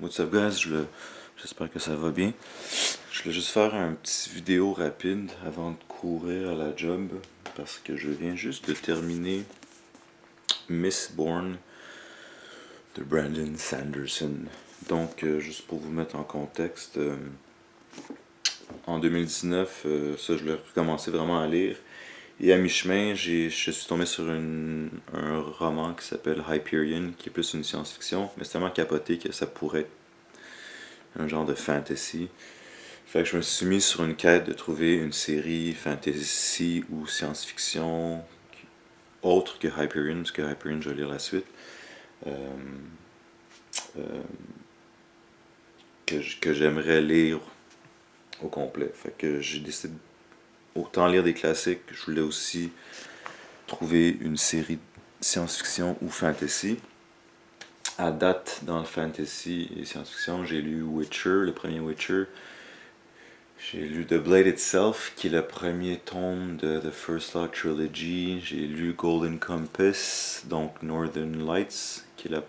What's up guys, j'espère que ça va bien. Je voulais juste faire un petit vidéo rapide avant de courir à la job parce que je viens juste de terminer Mistborn de Brandon Sanderson. Donc juste pour vous mettre en contexte, en 2019, ça je l'ai recommencé vraiment à lire. Et à mi-chemin, je suis tombé sur un roman qui s'appelle Hyperion, qui est plus une science-fiction, mais c'est tellement capoté que ça pourrait être un genre de fantasy. Fait que je me suis mis sur une quête de trouver une série fantasy ou science-fiction autre que Hyperion, parce que Hyperion, je vais lire la suite, que j'aimerais lire au complet. Fait que j'ai décidé autant lire des classiques, je voulais aussi trouver une série science-fiction ou fantasy. À date, dans le fantasy et science-fiction, j'ai lu Witcher, le premier Witcher. J'ai lu The Blade Itself, qui est le premier tome de The First Law Trilogy. J'ai lu Golden Compass, donc Northern Lights, qui est la...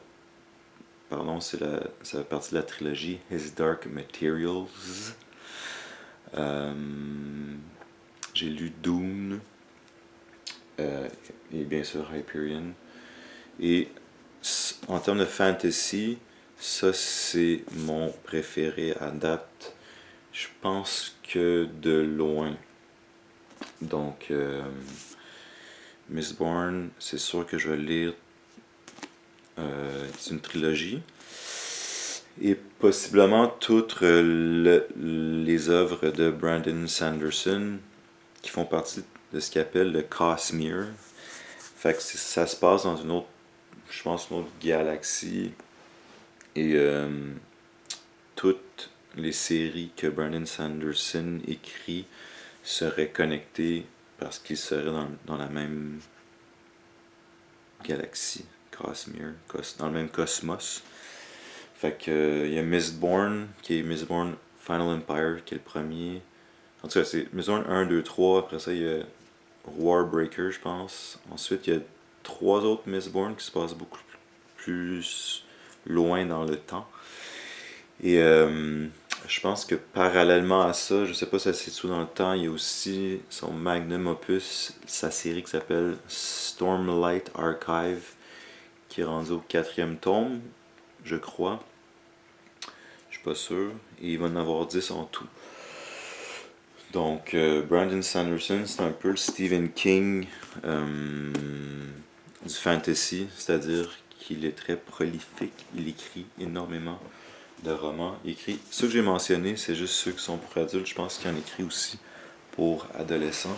Pardon, c'est la partie de la trilogie His Dark Materials. J'ai lu Dune, et bien sûr Hyperion. Et en termes de fantasy, ça c'est mon préféré à date. Je pense que de loin. Donc, Mistborn, c'est sûr que je vais lire. C'est une trilogie. Et possiblement toutes les œuvres de Brandon Sanderson qui font partie de ce qu'il appelle le Cosmere. Fait que ça se passe dans une autre, je pense, une autre galaxie. Et toutes les séries que Brandon Sanderson écrit seraient connectées parce qu'ils seraient dans la même galaxie, Cosmere, dans le même cosmos. Fait que il y a Mistborn, qui est Mistborn Final Empire, qui est le premier. En tout cas, c'est Mistborn 1, 2, 3. Après ça, il y a Warbreaker, je pense. Ensuite, il y a 3 autres Mistborn qui se passent beaucoup plus loin dans le temps. Et je pense que parallèlement à ça, je sais pas si ça se situe dans le temps, il y a aussi son magnum opus, sa série qui s'appelle Stormlight Archive, qui est rendue au 4e tome, je crois. Je suis pas sûr. Et il va en avoir 10 en tout. Donc, Brandon Sanderson, c'est un peu le Stephen King du fantasy, c'est-à-dire qu'il est très prolifique, il écrit énormément de romans. Il écrit, ceux que j'ai mentionnés, c'est juste ceux qui sont pour adultes, je pense qu'il en écrit aussi pour adolescents.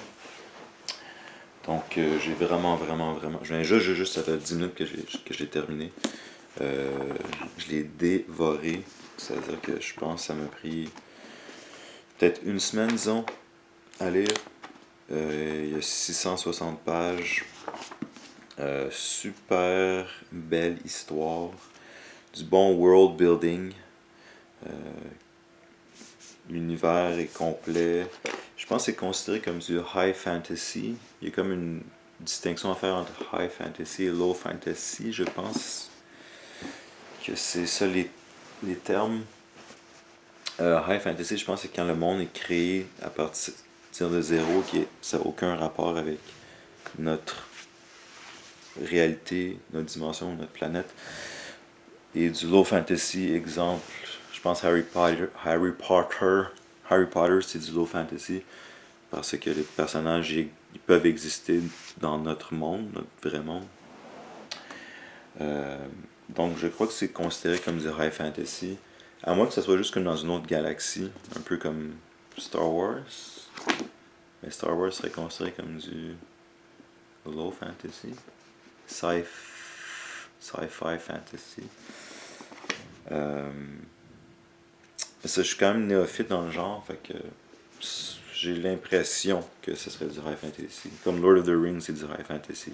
Donc, j'ai vraiment, je viens juste, ça fait 10 minutes que je l'ai terminé. Je l'ai dévoré, c'est-à-dire que je pense que ça m'a pris peut-être une semaine, disons, à lire. Il y a 660 pages. Super belle histoire. Du bon world building. L'univers est complet. Je pense que c'est considéré comme du high fantasy. Il y a comme une distinction à faire entre high fantasy et low fantasy. Je pense que c'est ça les termes. High fantasy, je pense que c'est quand le monde est créé à partir de zéro, ça n'a aucun rapport avec notre réalité, notre dimension, notre planète. Et du low fantasy, exemple, je pense Harry Potter c'est du low fantasy parce que les personnages ils peuvent exister dans notre monde, notre vrai monde. Donc je crois que c'est considéré comme du high fantasy, à moins que ce soit juste comme dans une autre galaxie, un peu comme Star Wars. Mais Star Wars serait considéré comme du low fantasy, sci-fi fantasy. Ça, je suis quand même néophyte dans le genre, fait que j'ai l'impression que ce serait du high fantasy. Comme Lord of the Rings, c'est du high fantasy.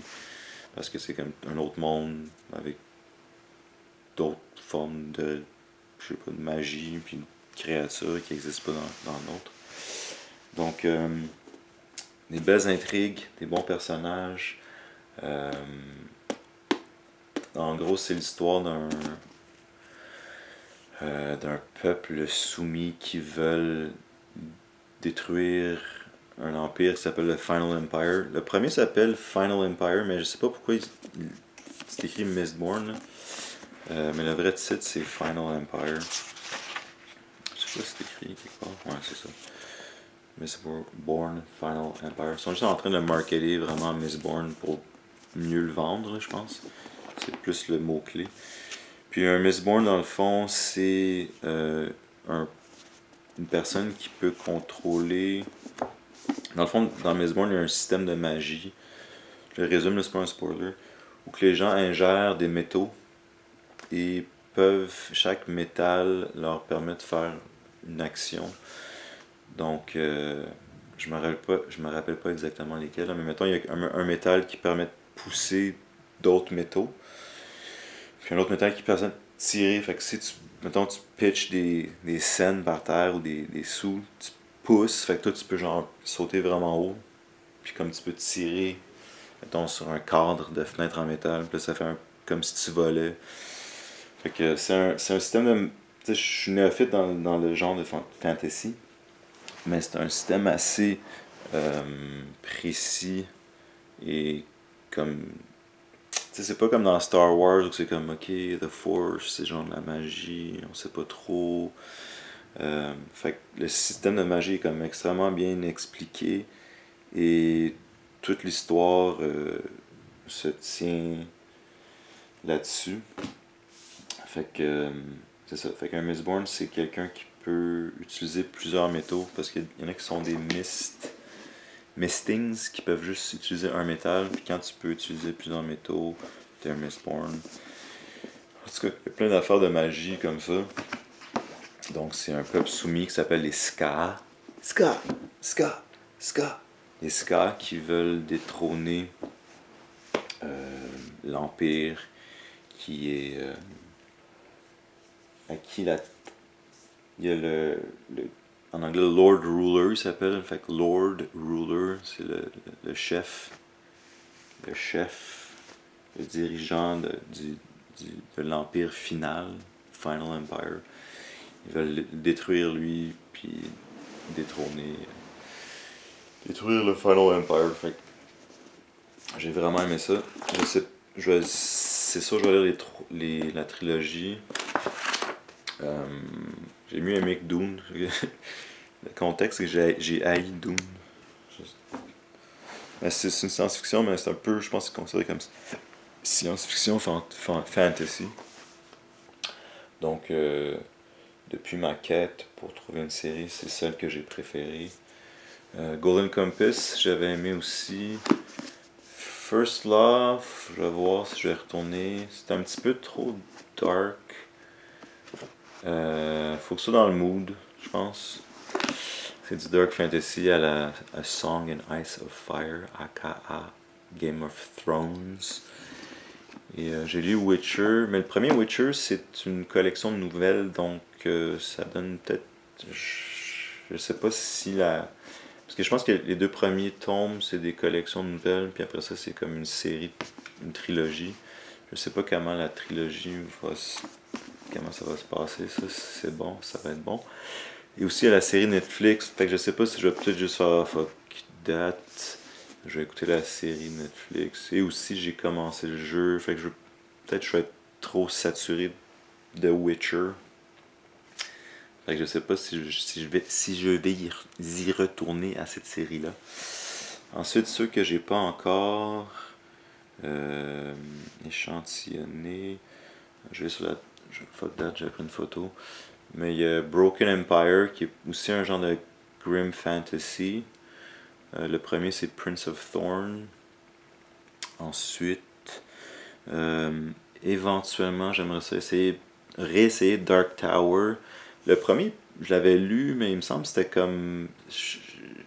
Parce que c'est comme un autre monde avec d'autres formes de, je sais pas, de magie, puis de créatures qui n'existent pas dans l'autre. Donc, des belles intrigues, des bons personnages. en gros, c'est l'histoire d'un peuple soumis qui veulent détruire un empire qui s'appelle le Final Empire. Le premier s'appelle Final Empire, mais je sais pas pourquoi c'est écrit Mistborn. Mais le vrai titre c'est Final Empire. Je sais pas si c'est écrit quelque part. Ouais, c'est ça. Mistborn Final Empire. Ils sont juste en train de le marketer vraiment Mistborn pour mieux le vendre, je pense. C'est plus le mot-clé. Puis un Mistborn, dans le fond, c'est une personne qui peut contrôler. Dans le fond, dans Mistborn, il y a un système de magie. Je le résume, c'est pas un spoiler. Où que les gens ingèrent des métaux et chaque métal leur permet de faire une action. Donc, je me rappelle pas exactement lesquels, mais mettons, il y a un métal qui permet de pousser d'autres métaux. Puis un autre métal qui permet de tirer. Fait que si tu, mettons, tu pitches des scènes par terre ou des sous, tu pousses. Fait que toi, tu peux genre sauter vraiment haut. Puis comme tu peux tirer, mettons, sur un cadre de fenêtre en métal. Puis là, ça fait comme si tu volais. Fait que c'est un système de. Tu sais, je suis néophyte dans le genre de fantasy. Mais c'est un système assez précis et comme. Tu sais, c'est pas comme dans Star Wars où c'est comme, ok, The Force, c'est genre de la magie, on sait pas trop. Fait que le système de magie est comme extrêmement bien expliqué et toute l'histoire se tient là-dessus. Fait que c'est ça. Fait qu'un Mistborn, c'est quelqu'un qui peut utiliser plusieurs métaux parce qu'il y en a qui sont des mistings qui peuvent juste utiliser un métal. Puis quand tu peux utiliser plusieurs métaux, t'es un Mistborn. En tout cas, il y a plein d'affaires de magie comme ça. Donc c'est un peuple soumis qui s'appelle les Ska. Ska, Ska, Ska. Les Ska qui veulent détrôner l'Empire qui est à qui la. Il y a en anglais Lord Ruler il s'appelle, fait que Lord Ruler c'est le chef, le dirigeant de l'empire final, Final Empire. Ils veulent détruire lui puis détrôner détruire le Final Empire. Fait que j'ai vraiment aimé ça. C'est sûr je vais lire la trilogie. J'ai mieux aimé que Dune. Le contexte, c'est que j'ai haï Dune. C'est une science-fiction, mais c'est un peu, je pense, considéré comme science-fiction fantasy. Donc, depuis ma quête pour trouver une série, c'est celle que j'ai préférée. Golden Compass, j'avais aimé aussi. First Love, je vais voir si je vais retourner. C'était un petit peu trop dark. Faut que ce soit dans le mood, je pense. C'est du Dark Fantasy à la A Song in Ice of Fire, aka Game of Thrones. Et j'ai lu Witcher, mais le premier Witcher c'est une collection de nouvelles, donc ça donne peut-être. Je sais pas si la. Parce que je pense que les deux premiers tomes c'est des collections de nouvelles, puis après ça c'est comme une série, une trilogie. Je sais pas comment la trilogie comment ça va se passer, ça c'est bon, ça va être bon. Et aussi à la série Netflix, fait que je sais pas si je vais peut-être juste faire fuck date. Je vais écouter la série Netflix. Et aussi j'ai commencé le jeu, fait que peut-être je vais être trop saturé de Witcher. Fait que je sais pas si je vais y retourner à cette série-là. Ensuite, ceux que j'ai pas encore échantillonné. Je vais sur la. Fuck that, j'avais pris une photo. Mais il y a Broken Empire qui est aussi un genre de grim fantasy. Le premier c'est Prince of Thorn. Ensuite, éventuellement j'aimerais ça réessayer Dark Tower. Le premier, je l'avais lu, mais il me semble que c'était comme.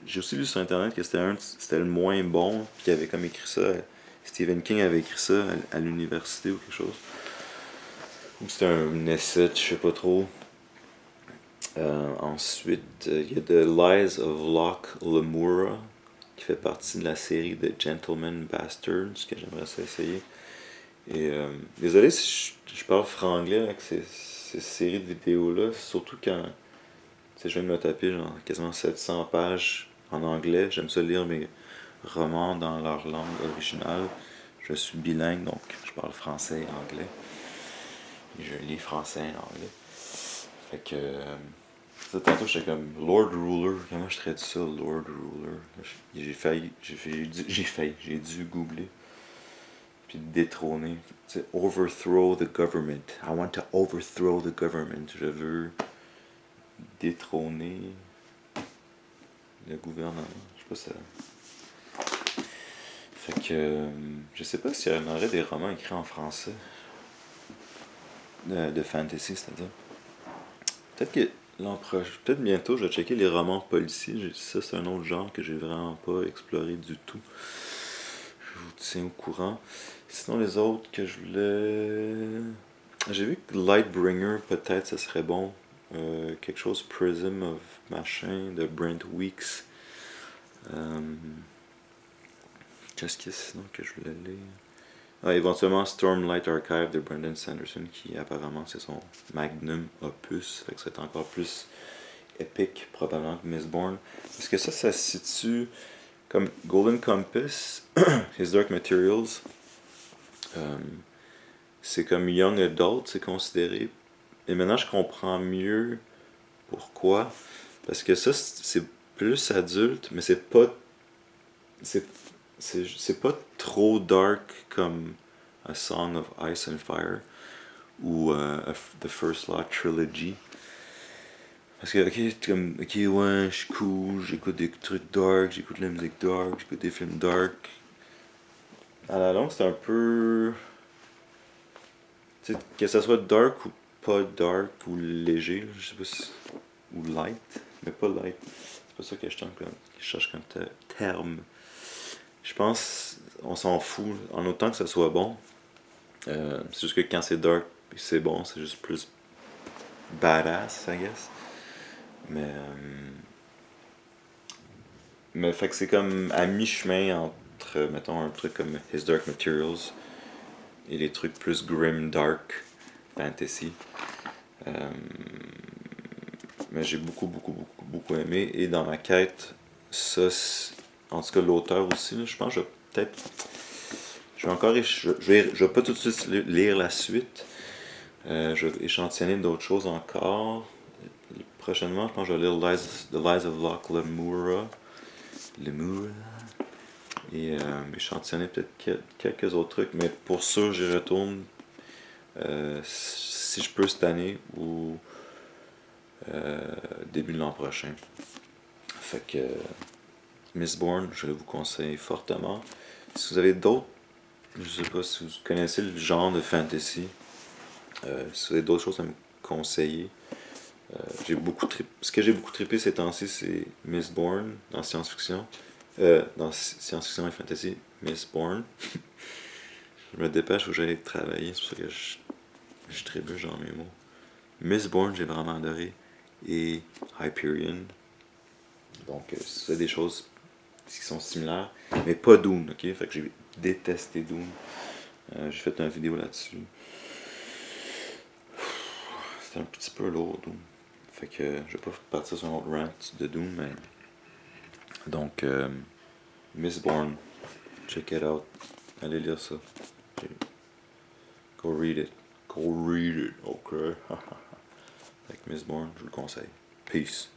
J'ai aussi lu sur internet que c'était le moins bon, puis qu'il avait comme écrit ça. Stephen King avait écrit ça à l'université ou quelque chose. Ou c'était un essai, je sais pas trop. Ensuite, il y a The Lies of Locke Lemura, qui fait partie de la série de Gentleman Bastards, que j'aimerais essayer. Et désolé si je parle franglais avec ces séries de vidéos-là, surtout quand je viens de me taper genre quasiment 700 pages en anglais. J'aime ça lire mes romans dans leur langue originale. Je suis bilingue, donc je parle français et anglais. Et je lis français et anglais. Fait que. Ça, tantôt j'étais comme Lord Ruler. Comment je traite ça, Lord Ruler? J'ai dû googler. Puis détrôner. Tu sais, overthrow the government. I want to overthrow the government. Je veux détrôner le gouvernement. Je sais pas si ça. Fait que. Je sais pas s'il y en aurait des romans écrits en français. De fantasy, c'est-à-dire. Peut-être que l'an prochain. Peut-être bientôt, je vais checker les romans policiers. Ça, c'est un autre genre que j'ai vraiment pas exploré du tout. Je vous tiens au courant. Sinon, les autres que je voulais. J'ai vu que Lightbringer, peut-être, ça serait bon. Quelque chose Prism of machin de Brent Weeks. Qu'est-ce qu'il y a sinon que je voulais lire? Ah, éventuellement Stormlight Archive de Brandon Sanderson, qui apparemment c'est son magnum opus, fait que c'est encore plus épique probablement que Mistborn. Parce que ça se situe comme Golden Compass, His Dark Materials. C'est comme Young Adult, c'est considéré. Et maintenant je comprends mieux pourquoi. Parce que ça c'est plus adulte, mais c'est pas. C'est pas trop dark comme A Song of Ice and Fire ou The First Law Trilogy. Parce que, ok, ouais, je suis cool, j'écoute des trucs dark, j'écoute la musique dark, j'écoute des films dark. À la longue, c'est un peu. Tu sais, que ça soit dark ou pas dark ou léger, je sais pas si. Ou light, mais pas light. C'est pas ça que je cherche comme terme. Je pense, on s'en fout, en autant que ça soit bon. C'est juste que quand c'est dark et c'est bon, c'est juste plus badass, I guess. Mais fait que c'est comme à mi-chemin entre, mettons, un truc comme His Dark Materials et les trucs plus grim, dark, fantasy. Mais j'ai beaucoup aimé. Et dans ma quête, ça, en tout cas l'auteur aussi, là, je pense que je vais peut-être. Je vais pas tout de suite lire la suite. Je vais échantillonner d'autres choses encore. Prochainement, je pense que je vais lire The Lies of Locke Lemura. Et échantillonner peut-être quelques autres trucs. Mais pour ça, j'y retourne si je peux cette année ou début de l'an prochain. Fait que Mistborn, je vous conseille fortement. Si vous avez d'autres, je sais pas si vous connaissez le genre de fantasy, si vous avez d'autres choses à me conseiller, ce que j'ai beaucoup trippé ces temps-ci, c'est Mistborn dans science-fiction. Dans science-fiction et fantasy, Mistborn. Je me dépêche où j'allais travailler, c'est pour ça que je trébuche dans mes mots. Mistborn, j'ai vraiment adoré. Et Hyperion. Donc, c'est des choses qui sont similaires, mais pas Dune, ok? Fait que j'ai détesté Dune. J'ai fait une vidéo là-dessus. C'était un petit peu lourd, Dune. Fait que je vais pas partir sur un autre rant de Dune, mais. Donc, Mistborn, check it out. Allez lire ça. Go read it. Go read it, ok? Fait que Mistborn, je vous le conseille. Peace.